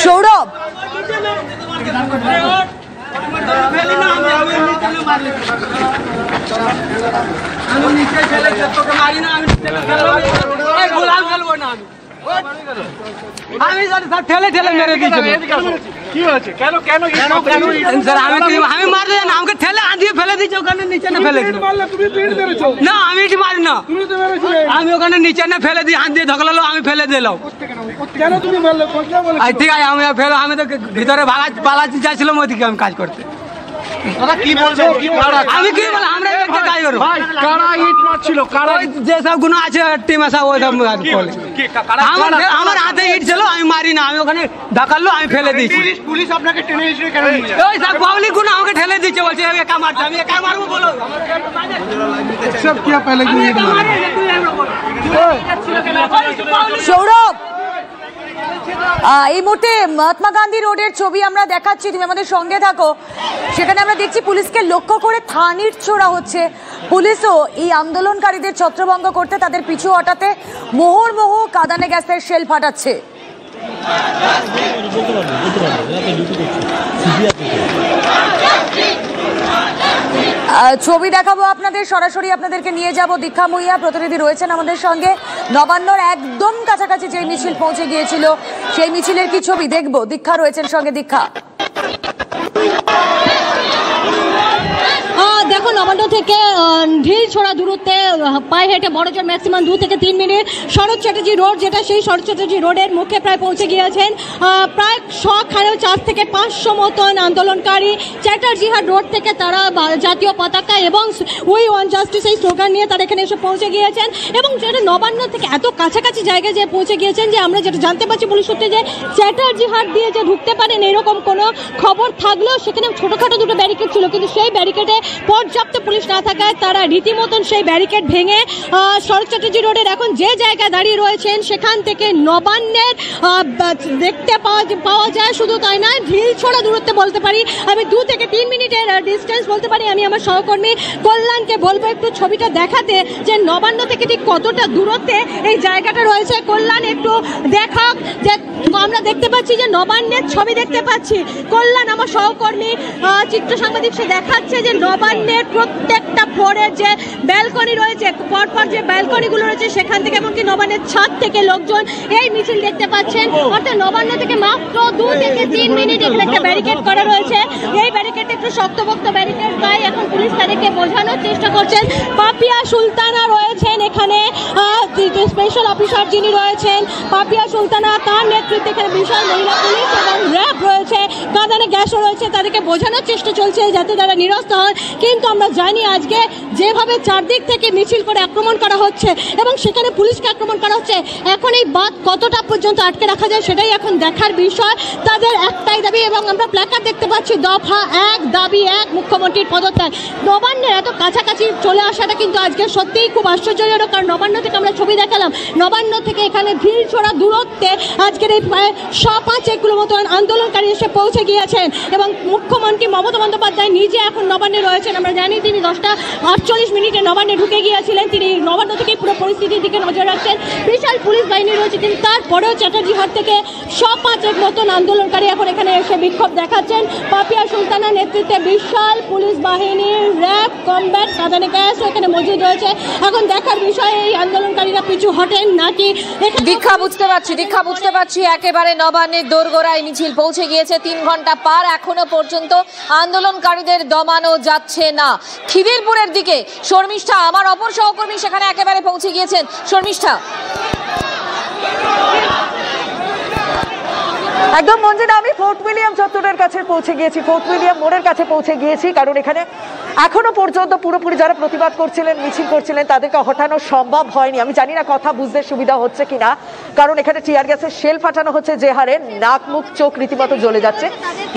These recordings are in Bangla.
সৌরভ, আমি ঠেলে ঠেলে মেরে দিয়েছি। কি হয়েছে? কেন কেন স্যার আমি মারলে না, আমাকে ঠেলে আঁধিয়ে ফেলে দিয়েছে, ওখানে নিচে না ফেলে দিল। না আমি এটি মারি না, আমি ওখানে নিচে না ফেলে দিয়ে হাত দিয়ে ধকলালো, আমি ফেলে দিলাম। ঠিক আছে, আমি ফেলে আমি তো ভিতরে পালাচ্ছি যাচ্ছিলাম ওইদিকে আমি কাজ করতে। আমি কি বললাম, আমরা কাজ করবো। যেসব গুণ আছে টিম সব ওই সব আমার হাতে ইট ছিল, আমি মারি না, আমি ওখানে ধাকালো, আমি ফেলে দিয়েছি। পুলিশ আপনাকে টেনে কেন? ওই সব পাবলিক গুণ আমাকে ঠেলে দিচ্ছে, বলছে একা মারছে, আমি একা মারবো বলো। সৌরভ, এই মুহূর্তে মহাত্মা গান্ধী রোডের ছবি আমরা দেখাচ্ছি, তুমি আমাদের সঙ্গে থাকো। সেখানে আমরা দেখছি পুলিশকে লক্ষ্য করে থানির ছোড়া হচ্ছে। পুলিশও এই আন্দোলনকারীদের ছত্রভঙ্গ করতে, তাদের পিছু হটাতে মুহুর্মুহু কাঁদানে গ্যাসের শেল ফাটাচ্ছে। ছবি দেখাবো আপনাদের, সরাসরি আপনাদেরকে নিয়ে যাব। দীক্ষা মুইয়া প্রতিনিধি রয়েছেন আমাদের সঙ্গে। নবান্নর একদম কাছাকাছি যে মিছিল পৌঁছে গিয়েছিল, সেই মিছিলের কি ছবি দেখবো? দীক্ষা রয়েছেন সঙ্গে। দীক্ষা, দেখো নবান্ন থেকে ঢিল ছোড়া দূরত্বে পায়ে হেঁটে বড়জোর ম্যাক্সিমাম 2 থেকে 3 মিনিট শরৎ চ্যাটার্জি রোড, যেটা সেই শরৎ চ্যাটার্জি রোডের মুখে প্রায় পৌঁছে গিয়েছেন প্রায় 4 থেকে 500 মতন আন্দোলনকারী। চ্যাটার্জি হাট রোড থেকে তারা জাতীয় পতাকা এবং উই ওয়ান্ট জাস্টিস এই স্লোগান নিয়ে তারা এখানে এসে পৌঁছে গিয়েছেন। এবং যেটা নবান্ন থেকে এত কাছাকাছি জায়গায় যে পৌঁছে গিয়েছেন যে আমরা যেটা জানতে পারছি পুলিশ সূত্রে, যে চ্যাটার্জি হাট দিয়ে যে ঢুকতে পারেন এরকম কোনো খবর থাকলেও সেখানে ছোটোখাটো দুটো ব্যারিকেড ছিল, কিন্তু সেই ব্যারিকেডে পর্যাপ্ত পুলিশ না থাকায় তারা রীতিমতন সেই ব্যারিকেড ভেঙে শরৎ চ্যাটার্জি রোডের এখন যে জায়গায় দাঁড়িয়ে রয়েছেন সেখান থেকে নবান্নের দেখতে পাওয়া যায়। শুধু তাই না, ঢিল ছোড়া দূরত্বে বলতে পারি আমি 2 থেকে 3 মিনিটের ডিস্টেন্স বলতে পারি। আমি আমার সহকর্মী কল্যাণকে বলবো একটু ছবিটা দেখাতে, যে নবান্ন থেকে ঠিক কতটা দূরত্বে এই জায়গাটা রয়েছে। কল্যাণ একটু দেখাক, যে আমরা দেখতে পাচ্ছি যে নবান্নের ছবি দেখতে পাচ্ছি। কল্যাণ আমার সহকর্মী চিত্র সাংবাদিক, সে দেখাচ্ছে যে নবান্নের প্রত্যেকটা ফ্লোরের যে ব্যালকনি রয়েছে, পরপর যে ব্যালকনিগুলো রয়েছে সেখান থেকে এমনকি নবান্নের ছাদ থেকে লোকজন এই মিছিল দেখতে পাচ্ছেন। অর্থাৎ নবান্ন থেকে মাত্র 2 থেকে 3 মিনিট এখানে একটা ব্যারিকেড করা রয়েছে। এই ব্যারিকেডটা একটু শক্তপোক্ত ব্যারিকেড, তাই এখন পুলিশ তাদেরকে বোঝানোর চেষ্টা করছেন। পাপিয়া সুলতানা রয়েছেন এখানে, স্পেশাল অফিসার যিনি রয়েছেন পাপিয়া সুলতানা, তার নেতৃত্বে এখানে বিশাল মহিলা পুলিশ এবং র্যাব রয়েছে, কাঁদানে গ্যাসও রয়েছে। তাদেরকে বোঝানোর চেষ্টা চলছে যাতে তারা নিরস্ত হন। কিন্তু আমরা জানি আজকে যেভাবে চারদিক থেকে মিছিল করে আক্রমণ করা হচ্ছে এবং সেখানে পুলিশকে আক্রমণ করা হচ্ছে, এখন এই বাদ কতটা পর্যন্ত আটকে রাখা যায় সেটাই এখন দেখার বিষয়। তাদের একটাই দাবি, এবং আমরা প্ল্যাকার্ড দেখতে পাচ্ছি, দফা 1 দাবি 1 মুখ্যমন্ত্রীর পদত্যাগ। নবান্নের এত কাছাকাছি চলে আসাটা কিন্তু আজকে সত্যিই খুব আশ্চর্যজনক, কারণ নবান্ন থেকে আমরা ছবি দেখালাম, নবান্ন থেকে এখানে ঢিল ছোড়া দূরত্বে আজকের এই প্রায় 5-6 মতন আন্দোলনকারী এসে পৌঁছে গিয়েছেন। এবং মুখ্যমন্ত্রী মমতা বন্দ্যোপাধ্যায় নিজে এখন নবান্নে রয়েছেন। আমরা জানি তিনি 10:48 নবান্নে ঢুকে গিয়েছিলেন। তিনি নবান্ন থেকে পুরো পরিস্থিতির দিকে নজর রাখছেন। বিশাল পুলিশ বাহিনী রয়েছে, কিন্তু তারপরেও চ্যাটার্জি হাট থেকে 5 মতন আন্দোলনকারী এখন এখানে এসে বিক্ষোভ দেখাচ্ছেন। পাপিয়া সুলতানার নেতৃত্বে বিশাল পুলিশ বাহিনী, র্যাব, কমব্যাট, কাঁদানে গ্যাস এখানে মজুদ রয়েছে। এখন দেখার বিষয় এই আন্দোলনকারীরা পিছু হটেন নাকি। দীক্ষা, বুঝতে পারছি একেবারে নবান্নের দোরগোড়ায় মিছিল পৌঁছে গিয়েছে। 3 ঘন্টা পার, এখনো পর্যন্ত আন্দোলনকারীদের দমানো যাচ্ছে না। খিদিরপুরের দিকে শর্মিষ্ঠা, আমার অপর সহকর্মী, সেখানে একেবারে পৌঁছে গিয়েছেন। শর্মিষ্ঠা। একদম মঞ্জিনা, আমি ফোর্ট উইলিয়াম চত্বরের কাছে পৌঁছে গিয়েছি, ফোর্ট উইলিয়াম মোড়ের কাছে পৌঁছে গিয়েছি, কারণ এখানে এখনো পর্যন্ত পুরোপুরি যারা প্রতিবাদ করছিলেন, মিছিল করছিলেন, তাদেরকে হটানো সম্ভব হয়নি। আমি জানি না কথা বুঝতে সুবিধা হচ্ছে কিনা, কারণ এখানে টিয়ার গ্যাসের শেল ফাটানো হচ্ছে যে হারে, নাক মুখ চোখ রীতিমতো জ্বলে যাচ্ছে।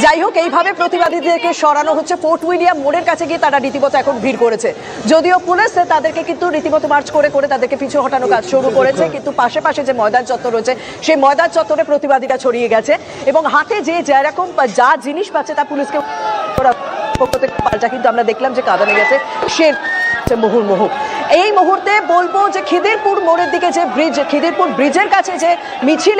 যাই হোক, এইভাবে প্রতিবাদীদেরকে সরানো হচ্ছে। ফোর্ট উইলিয়াম মোড়ের কাছে গিয়ে তারা রীতিমতো এখন ভিড় করেছে, যদিও পুলিশ তাদেরকে কিন্তু রীতিমতো মার্চ করে তাদেরকে পিছু হটানো কাজ শুরু করেছে। কিন্তু পাশে যে ময়দান চত্বর রয়েছে, সেই ময়দান চত্বরে প্রতিবাদীরা ছড়িয়ে গেছে এবং হাতে যেরকম যা জিনিস পাচ্ছে তা পুলিশকে পক্ষ থেকে পাল্টা কিন্তু আমরা দেখলাম যে কাঁদানে গেছে সে মুহুর্মুহু এই মুহূর্তে বলবো যে খিদিরপুর মোড়ের দিকে যে ব্রিজ, খিদিরপুর ব্রিজের কাছে যে মিছিল